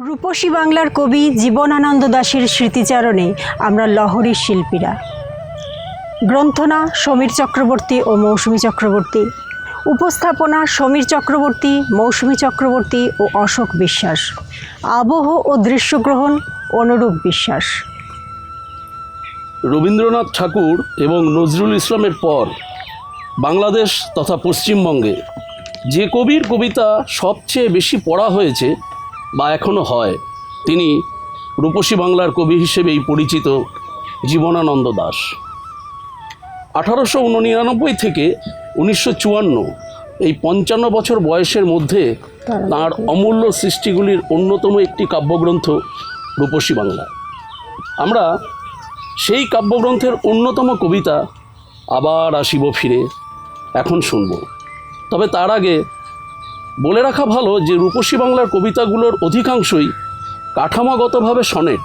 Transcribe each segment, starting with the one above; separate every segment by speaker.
Speaker 1: রূপসী বাংলার কবি জীবনানন্দ দাশের স্মৃতিচারণে আমরা লহরীর শিল্পীরা। গ্রন্থনা সমীর চক্রবর্তী ও মৌসুমী চক্রবর্তী, উপস্থাপনা সমীর চক্রবর্তী, মৌসুমী চক্রবর্তী ও অশোক বিশ্বাস, আবহ ও দৃশ্যগ্রহণ অনুরূপ বিশ্বাস।
Speaker 2: রবীন্দ্রনাথ ঠাকুর এবং নজরুল ইসলামের পর বাংলাদেশ তথা পশ্চিমবঙ্গে যে কবির কবিতা সবচেয়ে বেশি পড়া হয়েছে বা এখনও হয়, তিনি রূপসী বাংলার কবি হিসেবেই পরিচিত জীবনানন্দ দাশ। 1899 থেকে 1954 এই 55 বছর বয়সের মধ্যে তাঁর অমূল্য সৃষ্টিগুলির অন্যতম একটি কাব্যগ্রন্থ রূপসী বাংলা। আমরা সেই কাব্যগ্রন্থের অন্যতম কবিতা আবার আসিব ফিরে এখন শুনব। তবে তার আগে বলে রাখা ভালো যে রূপসী বাংলার কবিতাগুলোর অধিকাংশই কাঠামোগতভাবে সনেট।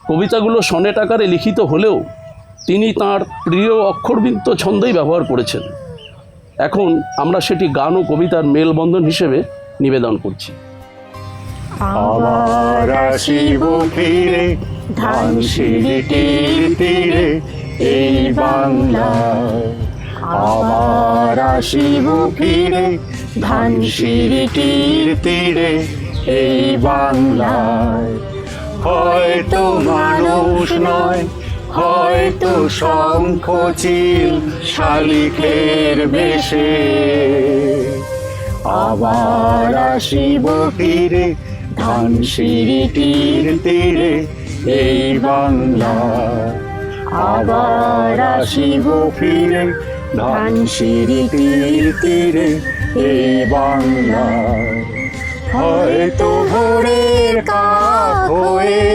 Speaker 2: কবিতাগুলো সনেট আকারে লিখিত হলেও তিনি তাঁর প্রিয় অক্ষরবৃত্ত ছন্দই ব্যবহার করেছেন। এখন আমরা সেটি গান ও কবিতার মেলবন্ধন হিসেবে নিবেদন করছি।
Speaker 3: আবার আসিব ফিরে ধানসিঁড়িটির তীরে এই বাংলায়, আবার আসিব ফিরে ধানসিঁড়িটির তীরে এই বাংলায়। হয়তো মানুষ নয়, হয়তো শঙ্খচিল শালিকের বেশে, আবার আসিব ফিরে ধানসিঁড়িটির তীরে এই বাংলায়, আবার আসিব ফিরে ধানসিঁড়িটির তীরে এই বাংলায়। হয়তো ভোরের কাক হয়ে,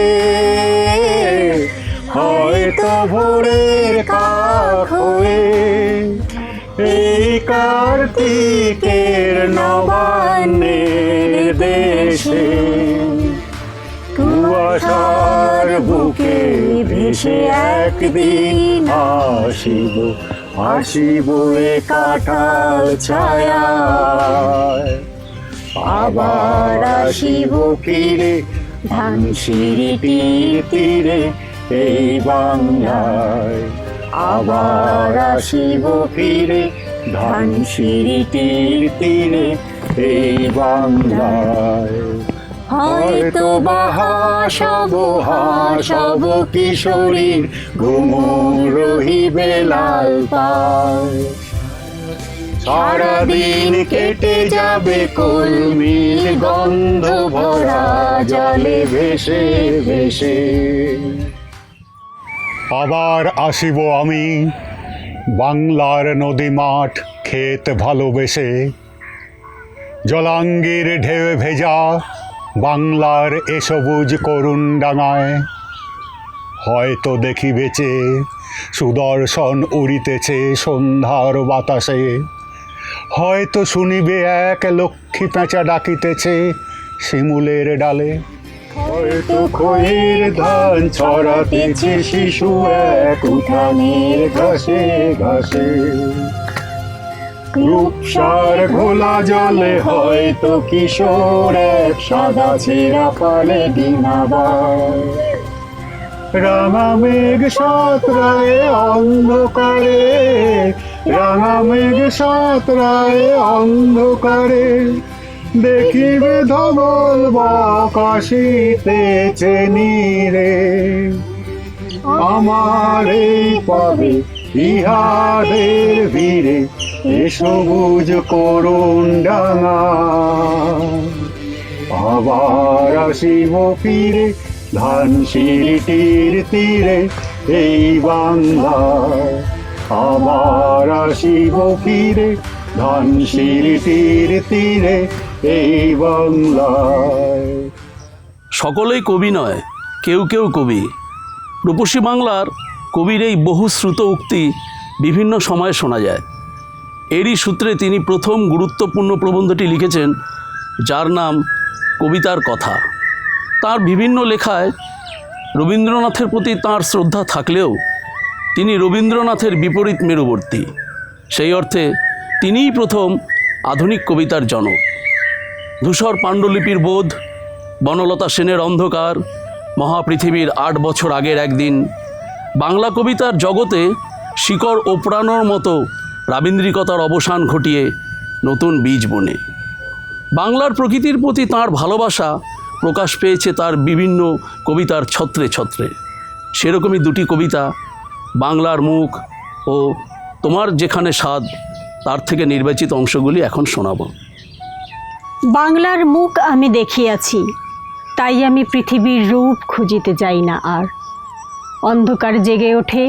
Speaker 3: হয়তো ভোরের কাক হয়ে এই কার্তিকের নবান্নের দেশে, কুয়াশার বুকে ভেসে একদিন আসিব, আসিব এ কাঁঠাল ছায়ায়। আবার আসিব ফিরে ধানসিঁড়িটির তীরে এই বাংলায়, আবার আসিব ফিরে ধানসিঁড়িটির তীরে এই বাংলায়। হয়তো বা হাসব কিশোরীর ঘুমুর রহিবে লাল পায়, সারাদিন কেটে যাবে কলমির গন্ধ ভরা জলে ভেসে ভেসে।
Speaker 4: আবার আসিব আমি বাংলার নদী মাঠ ক্ষেত ভালোবেসে, জলাঙ্গির ঢেউ ভেজা বাংলার এ সবুজ করুণ ডাঙায়। হয়তো দেখিবেছে সুদর্শন উড়িতেছে সন্ধ্যার বাতাসে, হয়তো শুনিবে এক লক্ষ্মী পেঁচা ডাকিতেছে শিমুলের ডালে।
Speaker 3: হয়তো খয়ের ধান ছড়াতেছে শিশু এক উঠানের ঘাসে ঘাসে, রূপসার ঘোলা জলে হয়তো কিশোর এক সাদা ছেঁড়া পালে ডিঙাবার। রাঙা মেঘ সাঁতরায় অন্ধকারে, রাঙা মেঘ সাঁতরায় অন্ধকারে, দেখিবে ধবল বক আসিতেছে নীরে। আমার এই পাবে ইহাদের ভিড়ে এ সবুজ করুণ ডাঙা, আবার আসিব ফিরে ধানসিঁড়িটির তীরে এই বাংলায়, আবার আসিব ফিরে ধানসিঁড়িটির তীরে এই বাংলায়।
Speaker 2: সকলেই কবি নয়, কেউ কেউ কবি। রূপসী বাংলার কবির এই বহুশ্রুত উক্তি বিভিন্ন সময়ে শোনা যায়। এরই সূত্রে তিনি প্রথম গুরুত্বপূর্ণ প্রবন্ধটি লিখেছেন, যার নাম কবিতার কথা। তার বিভিন্ন লেখায় রবীন্দ্রনাথের প্রতি তাঁর শ্রদ্ধা থাকলেও তিনি রবীন্দ্রনাথের বিপরীত মেরুবর্তী। সেই অর্থে তিনিই প্রথম আধুনিক কবিতার জনক। ধূসর পাণ্ডুলিপির বোধ, বনলতা সেনের অন্ধকার, মহাপৃথিবীর 8 বছর আগের একদিন, বাংলা কবিতার জগতে শিকড় ওপড়ানোর মতো রাবীন্দ্রিকতার অবসান ঘটিয়ে নতুন বীজ বনে। বাংলার প্রকৃতির প্রতি তাঁর ভালোবাসা প্রকাশ পেয়েছে তার বিভিন্ন কবিতার ছত্রে ছত্রে। সেরকমই দুটি কবিতা, বাংলার মুখ ও তোমার যেখানে স্বাদ, তার থেকে নির্বাচিত অংশগুলি এখন শোনাব।
Speaker 1: বাংলার মুখ আমি দেখিয়াছি, তাই আমি পৃথিবীর রূপ খুঁজিতে যাই না আর। অন্ধকার জেগে ওঠে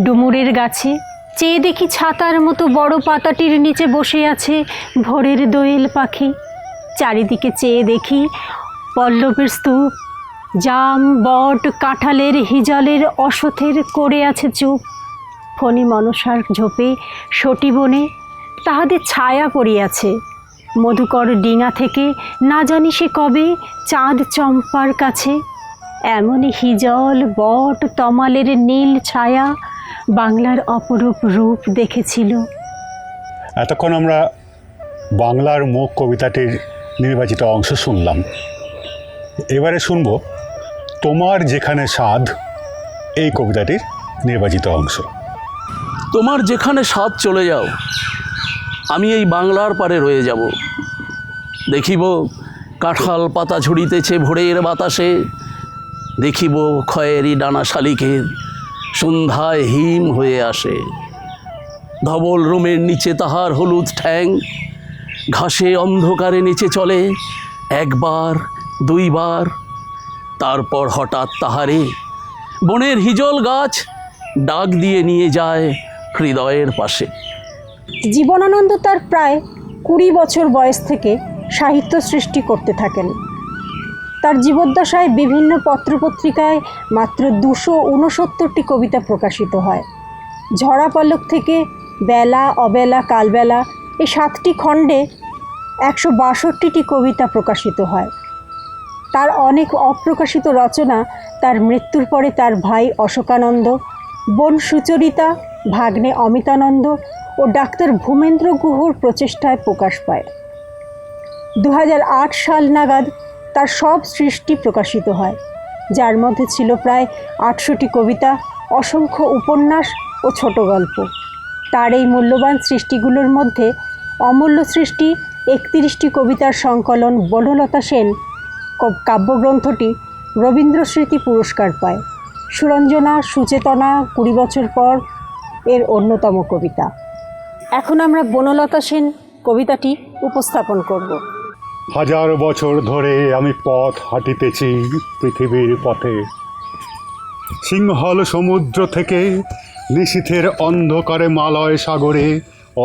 Speaker 1: ডুমুরের গাছে, চেয়ে দেখি ছাতার মতো বড় পাতাটির নিচে বসে আছে ভোরের দোয়েল পাখি। চারিদিকে চেয়ে দেখি পল্লবের স্তূপ, জাম, বট, কাঁঠালের, হিজলের, অশ্বথের করে আছে চুপ। ফণি মনসার ঝোপে সটি বনে তাহাদের ছায়া পড়িয়াছে। মধুকর ডিঙা থেকে না জানি সে কবে চাঁদ চম্পার কাছে। এমনই হিজল, বট, তমালের নীল ছায়া বাংলার অপরূপ রূপ দেখেছিল।
Speaker 4: এতক্ষণ আমরা বাংলার মুখ কবিতাটির নির্বাচিত অংশ শুনলাম। এবারে শুনব তোমার যেখানে স্বাদ এই কবিতাটির নির্বাচিত অংশ।
Speaker 2: তোমার যেখানে স্বাদ চলে যাও, আমি এই বাংলার পারে রয়ে যাব। দেখিব কাঁঠাল পাতা ঝুড়িতেছে ভোরের বাতাসে, দেখিব খয়েরি ডানা শালিকের সন্ধ্যায় হিম হয়ে আসে। ধবল রোমের নিচে তাহার হলুদ ঠ্যাং, ঘাসে অন্ধকারে নিচে চলে একবার দুইবার, তারপর হঠাৎ তাহারে বনের হিজল গাছ ডাক দিয়ে নিয়ে যায় হৃদয়ের পাশে।
Speaker 1: জীবনানন্দ তার প্রায় 20 বছর বয়স থেকে সাহিত্য সৃষ্টি করতে থাকেন। তার জীবদ্দশায় বিভিন্ন পত্রপত্রিকায় মাত্র 269টি কবিতা প্রকাশিত হয়। ঝরা পলক থেকে বেলা, অবেলা, কালবেলা এই 7টি খণ্ডে 162টি কবিতা প্রকাশিত হয়। তার অনেক অপ্রকাশিত রচনা তার মৃত্যুর পরে তার ভাই অশোকানন্দ, বোন সুচরিতা, ভাগ্নে অমিতানন্দ ও ডাক্তার ভূমেন্দ্র গুহর প্রচেষ্টায় প্রকাশ পায়। 2008 সাল নাগাদ তার সব সৃষ্টি প্রকাশিত হয়, যার মধ্যে ছিল প্রায় 800টি কবিতা, অসংখ্য উপন্যাস ও ছোট গল্প। তার এই মূল্যবান সৃষ্টিগুলোর মধ্যে অমূল্য সৃষ্টি 31টি কবিতার সংকলন বনলতা সেন কাব্যগ্রন্থটি রবীন্দ্র স্মৃতি পুরস্কার পায়। সুরঞ্জনা সুচেতনা 20 বছর পর এর অন্যতম কবিতা। এখন আমরা বনলতা সেন কবিতাটি উপস্থাপন করব।
Speaker 4: 1000 বছর ধরে আমি পথ হাঁটিতেছি পৃথিবীর পথে, সিংহল সমুদ্র থেকে নিশীথের অন্ধকারে মালয় সাগরে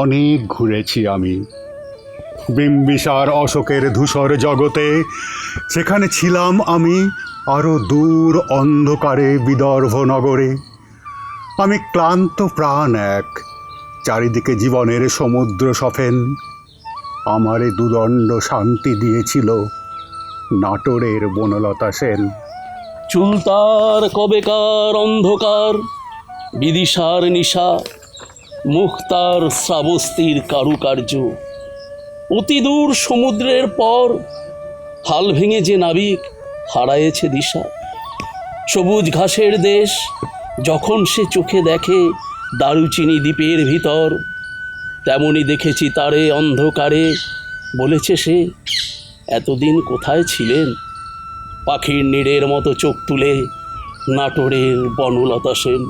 Speaker 4: অনেক ঘুরেছি আমি। বিম্বিসার অশোকের ধূসর জগতে সেখানে ছিলাম আমি, আরও দূর অন্ধকারে বিদর্ভ নগরে। আমি ক্লান্ত প্রাণ এক, চারিদিকে জীবনের সমুদ্র সফেন। আমারে দুদণ্ড শান্তি দিয়েছিল নাটোরের বনলতা সেন।
Speaker 2: চুল তার কবেকার অন্ধকার, বিদিশার নিশা, মুখ তার শ্রাবস্তির কারুকার্য। অতি দূর সমুদ্রের পর হাল ভেঙে যে নাবিক হারায়েছে দিশা। সবুজ ঘাসের দেশ যখন সে চোখে দেখে দারুচিনি দ্বীপের ভিতর, তেমনি দেখেছি তারে অন্ধকারে। বলেছে সে, এতদিন কোথায় ছিলেন? পাখির নীড়ের মতো চোখ তুলে নাটোরের বনলতা সেন।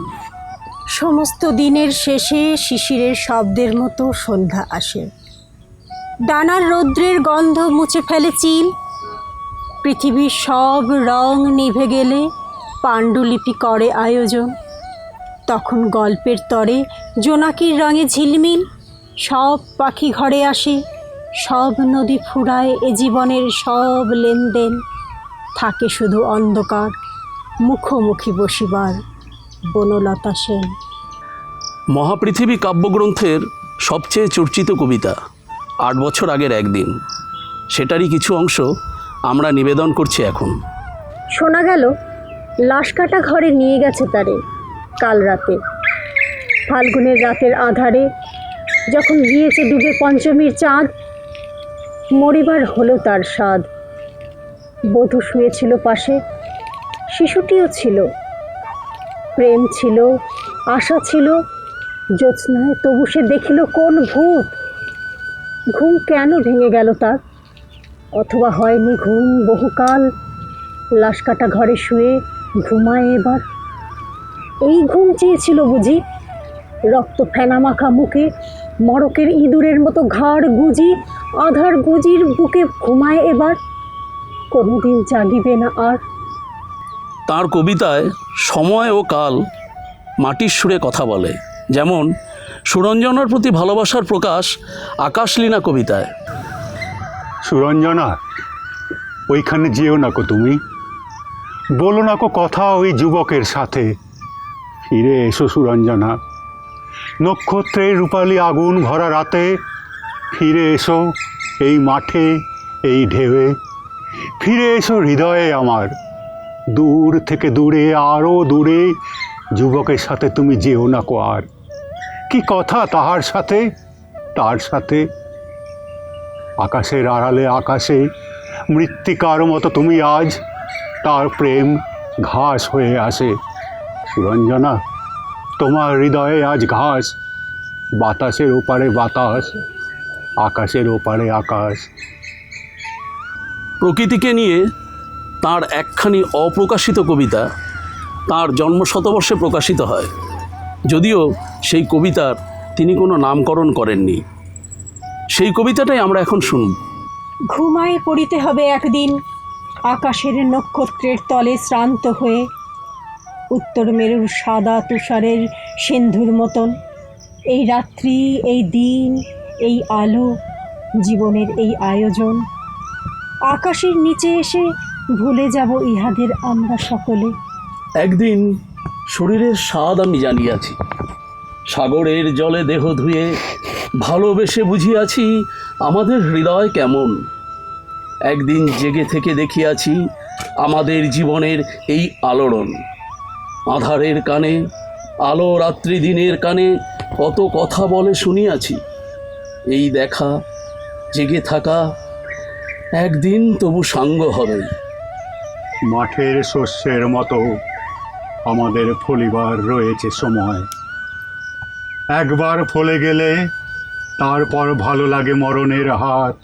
Speaker 1: সমস্ত দিনের শেষে শিশিরের শব্দের মতো সন্ধ্যা আসে। ডানার রৌদ্রের গন্ধ মুছে ফেলে চিল। পৃথিবীর সব রং নিভে গেলে পাণ্ডুলিপি করে আয়োজন। তখন গল্পের তরে জোনাকির রঙে ঝিলমিল। সব পাখি ঘরে আসে, সব নদী ফুরায় এ জীবনের সব লেনদেন। থাকে শুধু অন্ধকার, মুখোমুখি বসিবার বনলতা সেন।
Speaker 2: মহাপৃথিবী কাব্যগ্রন্থের সবচেয়ে চর্চিত কবিতা 8 বছর আগের একদিন, সেটারই কিছু অংশ আমরা নিবেদন করছি এখন।
Speaker 1: শোনা গেল লাশ কাটা ঘরে নিয়ে গেছে তারে কাল রাতে। ফাল্গুনের রাতের আধারে যখন গিয়েছে ডুবে পঞ্চমীর চাঁদ, মরিবার হলো তার স্বাদ। বধূ শুয়েছিল পাশে, শিশুটিও ছিল। প্রেম ছিল, আশা ছিল, জ্যোৎস্নায় তবু সে দেখিল কোন ভূত। ঘুম কেন ভেঙে গেল তার? অথবা হয়নি ঘুম বহুকাল, লাশ কাটা ঘরে শুয়ে ঘুমায় এবার। এই ঘুম চেয়েছিল বুঝি? রক্ত ফেনা মাখা মুখে মড়কের ইঁদুরের মতো ঘাড় গুজি, আধার গুজির বুকে ঘুমায় এবার। কোনোদিন জাগিবে না আর।
Speaker 2: তার কবিতায় সময় ও কাল মাটির সুরে কথা বলে, যেমন সুরঞ্জনার প্রতি ভালোবাসার প্রকাশ আকাশলীনা কবিতায়।
Speaker 4: সুরঞ্জনা, ওইখানে যেও না কো তুমি, বলো না কো কথা ওই যুবকের সাথে। ফিরে এসো সুরঞ্জনা, নক্ষত্রের রূপালী আগুন ভরা রাতে। ফিরে এসো এই মাঠে, এই ঢেউয়ে। ফিরে এসো হৃদয়ে আমার, দূর থেকে দূরে, আরও দূরে। যুবকের সাথে তুমি যেও না কো আর। কি কথা তাহার সাথে, তার সাথে? আকাশের আড়ালে আকাশে মৃত্তিকার মতো তুমি আজ, তার প্রেম ঘাস হয়ে আসে। সুরঞ্জনা, তোমার হৃদয়ে আজ ঘাস, বাতাসের ওপারে বাতাস, আকাশের ওপারে আকাশ।
Speaker 2: প্রকৃতিকে নিয়ে তার একখানি অপ্রকাশিত কবিতা তার জন্মশতবর্ষে প্রকাশিত হয়, যদিও সেই কবিতার তিনি কোনো নামকরণ করেননি। সেই কবিতাটাই আমরা এখন শুনব।
Speaker 1: ঘুমায় পড়িতে হবে একদিন, আকাশের নক্ষত্রের তলে শ্রান্ত হয়ে। উত্তর মেরুর সাদা তুষারের সিন্ধুর মতন এই রাত্রি, এই দিন, এই আলো, জীবনের এই আয়োজন। আকাশের নিচে এসে ভুলে যাব ইহাদের আমরা সকলে।
Speaker 2: একদিন শরীরের স্বাদ আমি জানিয়াছি, সাগরের জলে দেহ ধুয়ে ভালোবেসে বুঝিয়াছি আমাদের হৃদয় কেমন। একদিন জেগে থেকে দেখিয়াছি আমাদের জীবনের এই আলোড়ন। আধারের কানে আলো, রাত্রি দিনের কানে কত কথা বলে শুনিয়াছি। এই দেখা, জেগে থাকা, একদিন তবু সাঙ্গ হবে।
Speaker 4: মাঠের শস্যের মতো আমাদের ফলিবার রয়েছে সময়। একবার ফলে গেলে তারপর ভালো লাগে মরণের হাত।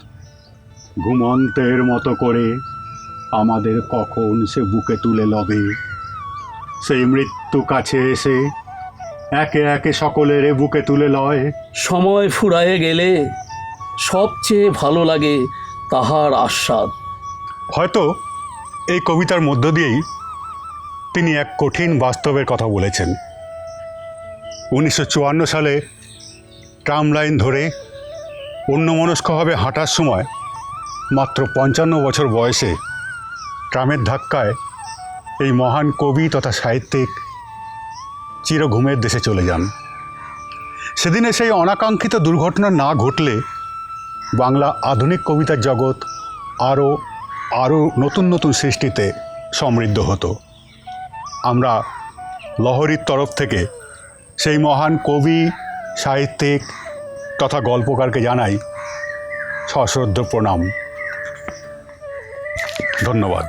Speaker 4: ঘুমন্তের মতো করে আমাদের কখন সে বুকে তুলে লবে। সেই মৃত্যু কাছে এসে একে একে সকলের বুকে তুলে লয়।
Speaker 2: সময় ফুরায়ে গেলে সবচেয়ে ভালো লাগে তাহার আস্বাদ।
Speaker 4: হয়তো এই কবিতার মধ্য দিয়েই তিনি এক কঠিন বাস্তবের কথা বলেছেন। 1954 সালে ট্রাম লাইন ধরে অন্যমনস্কভাবে হাঁটার সময় মাত্র 55 বছর বয়সে ট্রামের ধাক্কায় এই মহান কবি তথা সাহিত্যিক চিরঘুমের দেশে চলে যান। সেদিনে সেই অনাকাঙ্ক্ষিত দুর্ঘটনা না ঘটলে বাংলা আধুনিক কবিতার জগৎ আরও নতুন নতুন সৃষ্টিতে সমৃদ্ধ হতো। আমরা লহরীর তরফ থেকে সেই মহান কবি, সাহিত্যিক তথা গল্পকারকে জানাই সশ্রদ্ধ প্রণাম। ধন্যবাদ।